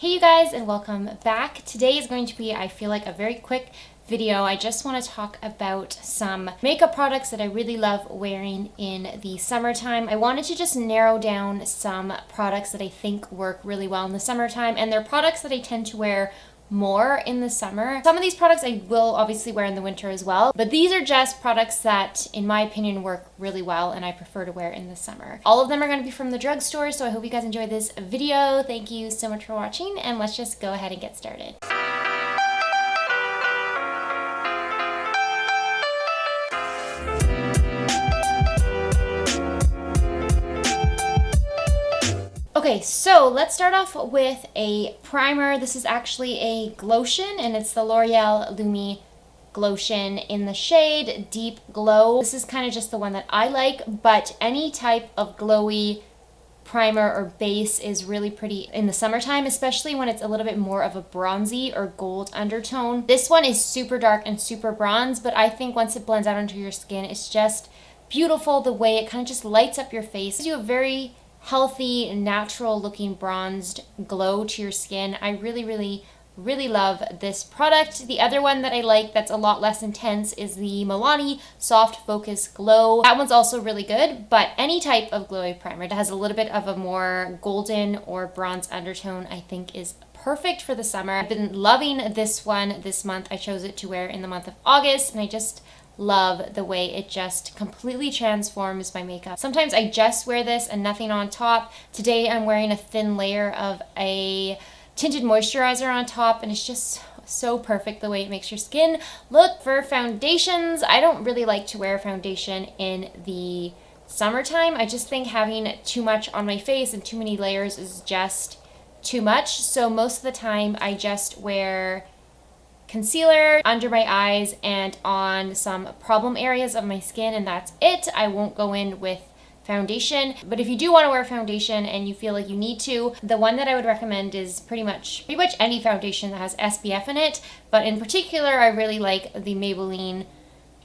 Hey you guys, and welcome back. Today is going to be, I feel like, a very quick video. I just want to talk about some makeup products that I really love wearing in the summertime. I wanted to just narrow down some products that I think work really well in the summertime, and they're products that I tend to wear more in the summer. Some of these products I will obviously wear in the winter as well, but these are just products that, in my opinion, work really well and I prefer to wear in the summer. All of them are going to be from the drugstore, so I hope you guys enjoyed this video. Thank you so much for watching, and let's just go ahead and get started. Okay, so let's start off with a primer. This is actually a Glotion, and it's the L'Oreal Lumi Glotion in the shade Deep Glow. This is kind of just the one that I like, but any type of glowy primer or base is really pretty in the summertime, especially when it's a little bit more of a bronzy or gold undertone. This one is super dark and super bronze, but I think once it blends out onto your skin, it's just beautiful the way it kind of just lights up your face. It gives you a very healthy, natural looking bronzed glow to your skin. I really love this product. The other one that I like that's a lot less intense is the Milani Soft Focus Glow. That one's also really good, but any type of glowy primer that has a little bit of a more golden or bronze undertone I think is perfect for the summer. I've been loving this one this month. I chose it to wear in the month of August, and I just love the way it just completely transforms my makeup. Sometimes I just wear this and nothing on top. Today I'm wearing a thin layer of a tinted moisturizer on top, and it's just so perfect the way it makes your skin look. For foundations, I don't really like to wear foundation in the summertime. I just think having too much on my face and too many layers is just too much. So most of the time I just wear concealer under my eyes and on some problem areas of my skin, and that's it. I won't go in with foundation. But if you do want to wear foundation and you feel like you need to, the one that I would recommend is pretty much any foundation that has SPF in it, but in particular I really like the Maybelline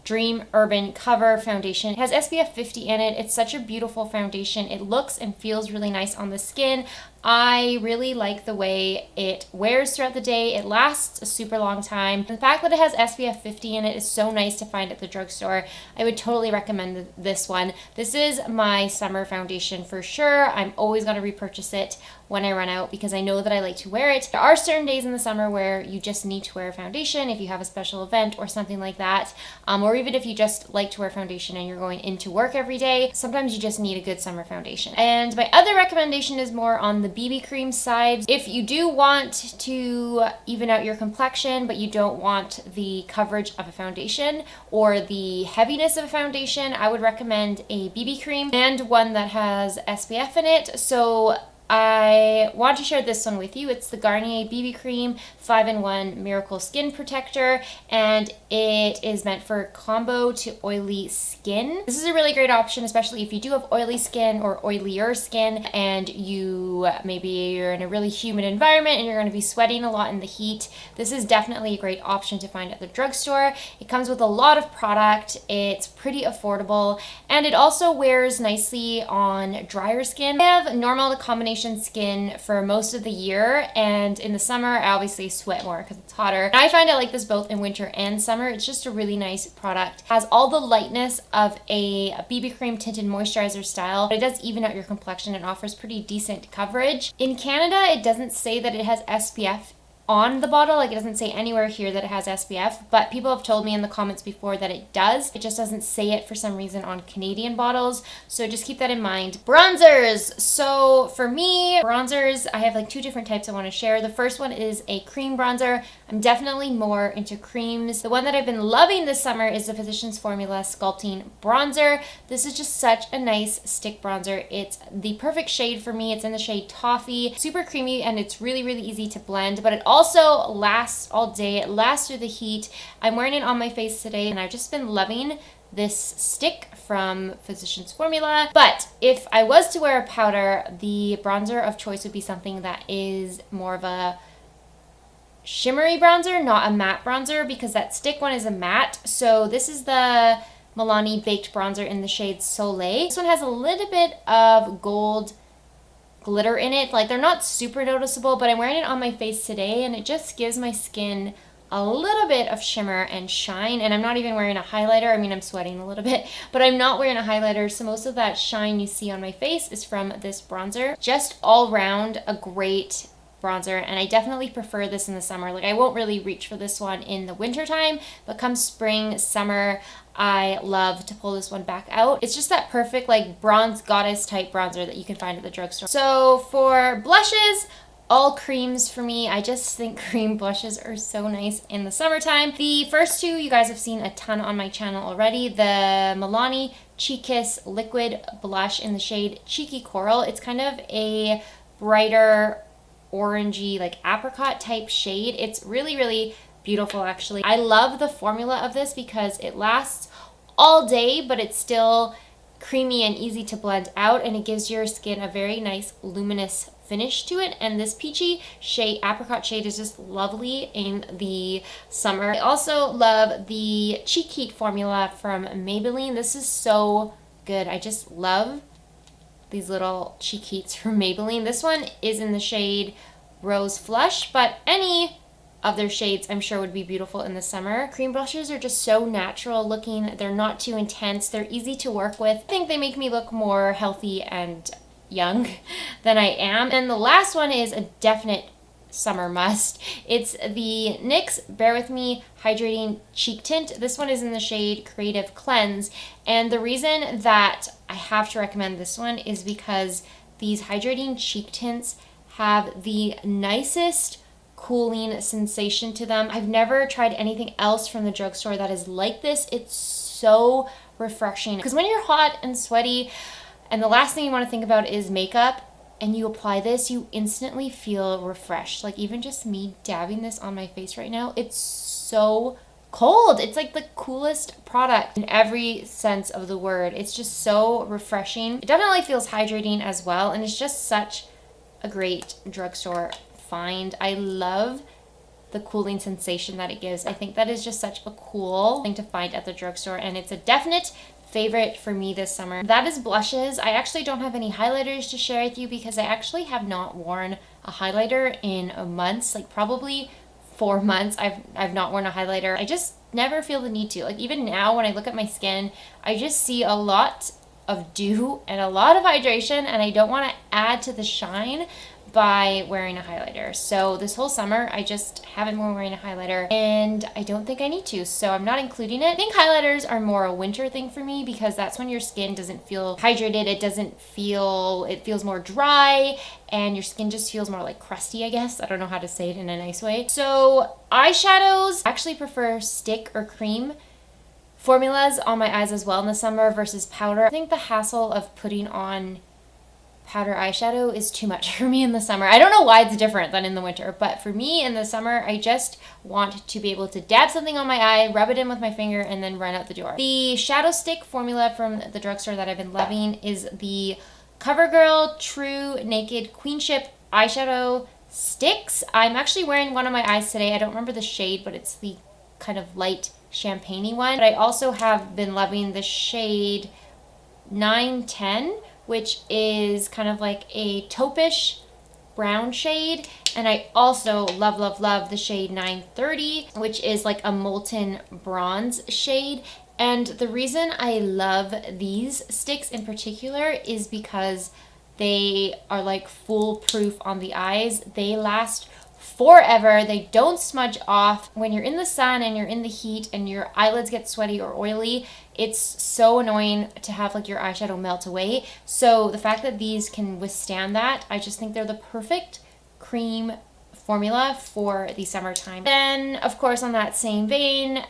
Dream Urban Cover Foundation. It has SPF 50 in it. It's such a beautiful foundation. It looks and feels really nice on the skin. I really like the way it wears throughout the day. It lasts a super long time. The fact that it has SPF 50 in it is so nice to find at the drugstore. I would totally recommend this one. This is my summer foundation for sure. I'm always going to repurchase it when I run out because I know that I like to wear it. There are certain days in the summer where you just need to wear a foundation if you have a special event or something like that, or even if you just like to wear foundation and you're going into work every day. Sometimes you just need a good summer foundation. And my other recommendation is more on the BB cream side. If you do want to even out your complexion, but you don't want the coverage of a foundation or the heaviness of a foundation, I would recommend a BB cream and one that has SPF in it. So I want to share this one with you. It's the Garnier BB Cream 5-in-1 Miracle Skin Protector, and it is meant for combo to oily skin. This is a really great option, especially if you do have oily skin or oilier skin and you're in a really humid environment and you're going to be sweating a lot in the heat. This is definitely a great option to find at the drugstore. It comes with a lot of product. It's pretty affordable, and it also wears nicely on drier skin. I have normal to combination skin for most of the year, and in the summer I obviously sweat more because it's hotter. And I find I like this both in winter and summer. It's just a really nice product. It has all the lightness of a BB cream tinted moisturizer style, but it does even out your complexion and offers pretty decent coverage. In Canada, it doesn't say that it has SPF on the bottle. Like, it doesn't say anywhere here that it has SPF, but people have told me in the comments before that it does. It just doesn't say it for some reason on Canadian bottles, so just keep that in mind. Bronzers. So for me, bronzers, I have like two different types I want to share. The first one is a cream bronzer. I'm definitely more into creams. The one that I've been loving this summer is the Physicians Formula Sculpting Bronzer. This is just such a nice stick bronzer. It's the perfect shade for me. It's in the shade Toffee. Super creamy, and it's really easy to blend, but it also lasts all day. It lasts through the heat. I'm wearing it on my face today, and I've just been loving this stick from Physicians Formula. But if I was to wear a powder, the bronzer of choice would be something that is more of a shimmery bronzer, not a matte bronzer, because that stick one is a matte. So this is the Milani Baked Bronzer in the shade Soleil. This one has a little bit of gold glitter in it. Like, they're not super noticeable, but I'm wearing it on my face today, and it just gives my skin a little bit of shimmer and shine. And I'm not even wearing a highlighter. I mean, I'm sweating a little bit, but I'm not wearing a highlighter, so most of that shine you see on my face is from this bronzer. Just all around a great bronzer, and I definitely prefer this in the summer. Like, I won't really reach for this one in the winter time, but come spring, summer, I love to pull this one back out. It's just that perfect like bronze goddess type bronzer that you can find at the drugstore. So for blushes, all creams for me. I just think cream blushes are so nice in the summertime. The first two you guys have seen a ton on my channel already. The Milani Cheek Kiss Liquid Blush in the shade Cheeky Coral. It's kind of a brighter orangey like apricot type shade. It's really, really beautiful actually. I love the formula of this because it lasts all day, but it's still creamy and easy to blend out, and it gives your skin a very nice luminous finish to it. And this peachy shade, apricot shade, is just lovely in the summer. I also love the Cheek Heat formula from Maybelline. This is so good. I just love these little cheek heats from Maybelline. This one is in the shade Rose Flush, but any of their shades I'm sure would be beautiful in the summer. Cream brushes are just so natural looking. They're not too intense. They're easy to work with. I think they make me look more healthy and young than I am. And the last one is a definite summer must. It's the NYX Bear With Me Hydrating Cheek Tint. This one is in the shade Creative Cleanse. And the reason that I have to recommend this one is because these hydrating cheek tints have the nicest cooling sensation to them. I've never tried anything else from the drugstore that is like this. It's so refreshing because when you're hot and sweaty and the last thing you want to think about is makeup, and you apply this, you instantly feel refreshed. Like, even just me dabbing this on my face right now, it's so cold. It's like the coolest product in every sense of the word. It's just so refreshing. It definitely feels hydrating as well, and it's just such a great drugstore find. I love the cooling sensation that it gives. I think that is just such a cool thing to find at the drugstore, and it's a definite favorite for me this summer. That is blushes. I actually don't have any highlighters to share with you because I actually have not worn a highlighter in months, like probably 4 months. I've not worn a highlighter. I just never feel the need to. Like, even now when I look at my skin, I just see a lot of dew and a lot of hydration, and I don't want to add to the shine by wearing a highlighter. So this whole summer I just haven't been wearing a highlighter, and I don't think I need to, so I'm not including it. I think highlighters are more a winter thing for me because that's when your skin doesn't feel hydrated. It feels more dry, and your skin just feels more like crusty, I guess. I don't know how to say it in a nice way. So eyeshadows, I actually prefer stick or cream formulas on my eyes as well in the summer versus powder. I think the hassle of putting on powder eyeshadow is too much for me in the summer. I don't know why it's different than in the winter, but for me in the summer, I just want to be able to dab something on my eye, rub it in with my finger, and then run out the door. The shadow stick formula from the drugstore that I've been loving is the CoverGirl True Naked Queenship eyeshadow sticks. I'm actually wearing one on my eyes today. I don't remember the shade, but it's the kind of light champagne-y one. But I also have been loving the shade 910, which is kind of like a taupe-ish brown shade. And I also love, love, love the shade 930, which is like a molten bronze shade. And the reason I love these sticks in particular is because they are like foolproof on the eyes. They last forever. They don't smudge off. When you're in the sun and you're in the heat and your eyelids get sweaty or oily, it's so annoying to have like your eyeshadow melt away. So the fact that these can withstand that, I just think they're the perfect cream formula for the summertime. Then, of course, on that same vein,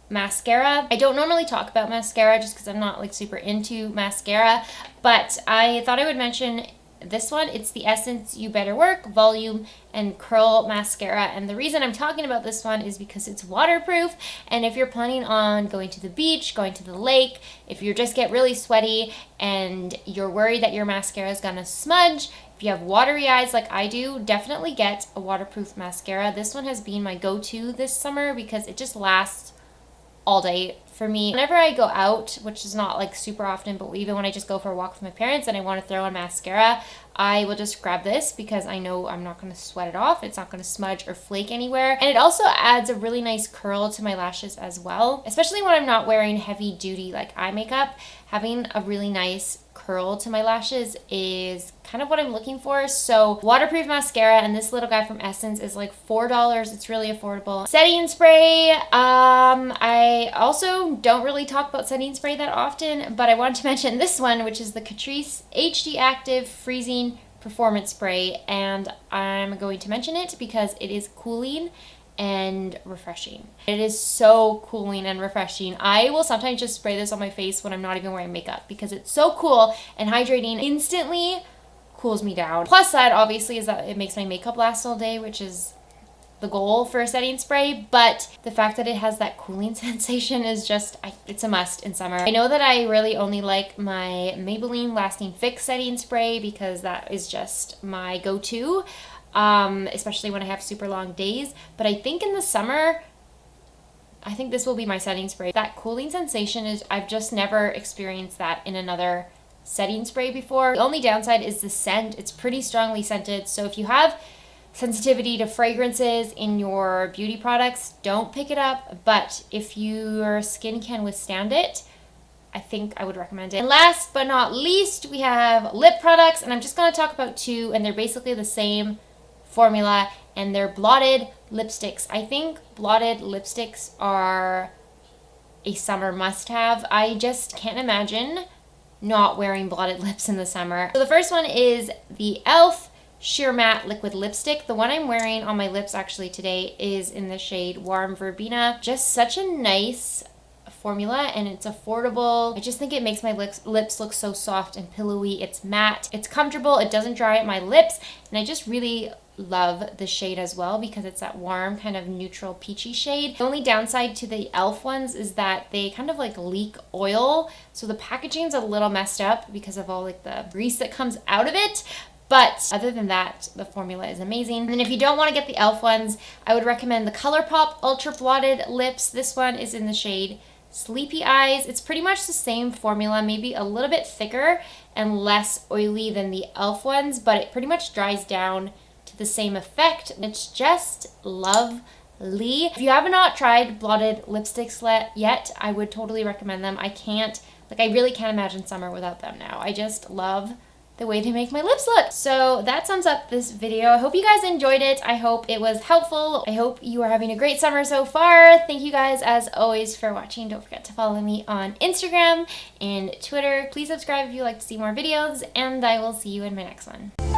mascara. I don't normally talk about mascara just because I'm not like super into mascara, but I thought I would mention this one. It's the Essence You Better Work Volume and Curl Mascara, and the reason I'm talking about this one is because it's waterproof, and if you're planning on going to the beach, going to the lake, if you just get really sweaty and you're worried that your mascara is gonna smudge, if you have watery eyes like I do, definitely get a waterproof mascara. This one has been my go-to this summer because it just lasts all day for me. Whenever I go out, which is not like super often, but even when I just go for a walk with my parents and I want to throw on mascara, I will just grab this because I know I'm not going to sweat it off. It's not going to smudge or flake anywhere. And it also adds a really nice curl to my lashes as well, especially when I'm not wearing heavy duty like eye makeup. Having a really nice curl to my lashes is kind of what I'm looking for. So waterproof mascara, and this little guy from Essence is like $4. It's really affordable. Setting spray, I also don't really talk about setting spray that often, but I wanted to mention this one, which is the Catrice HD Active Freezing Performance Spray, and I'm going to mention it because it is cooling and refreshing. It is so cooling and refreshing. I will sometimes just spray this on my face when I'm not even wearing makeup because it's so cool and hydrating. Instantly cools me down. Plus side obviously is that it makes my makeup last all day, which is the goal for a setting spray, but the fact that it has that cooling sensation is just, it's a must in summer. I know that I really only like my Maybelline Lasting Fix setting spray because that is just my go-to. Especially when I have super long days. But I think in the summer, I think this will be my setting spray. That cooling sensation is, I've just never experienced that in another setting spray before. The only downside is the scent. It's pretty strongly scented. So if you have sensitivity to fragrances in your beauty products, don't pick it up. But if your skin can withstand it, I think I would recommend it. And last but not least, we have lip products, and I'm just going to talk about two, and they're basically the same formula, and they're Blotted lipsticks. I think Blotted lipsticks are a summer must-have. I just can't imagine not wearing Blotted lips in the summer. So the first one is the e.l.f. Sheer Matte Liquid Lipstick. The one I'm wearing on my lips actually today is in the shade Warm Verbena. Just such a nice formula, and it's affordable. I just think it makes my lips look so soft and pillowy. It's matte, it's comfortable, it doesn't dry out my lips, and I just really love the shade as well because it's that warm kind of neutral peachy shade. The only downside to the e.l.f. ones is that they kind of like leak oil, so the packaging's a little messed up because of all like the grease that comes out of it. But other than that, the formula is amazing. And then if you don't want to get the e.l.f. ones, I would recommend the Colourpop Ultra Blotted Lips. This one is in the shade Sleepy Eyes. It's pretty much the same formula, maybe a little bit thicker and less oily than the e.l.f. ones, but it pretty much dries down to the same effect. It's just lovely. If you have not tried Blotted lipsticks yet, I would totally recommend them. I really can't imagine summer without them now. I just love the way they make my lips look. So that sums up this video. I hope you guys enjoyed it. I hope it was helpful. I hope you are having a great summer so far. Thank you guys as always for watching. Don't forget to follow me on Instagram and Twitter. Please subscribe if you'd like to see more videos, and I will see you in my next one.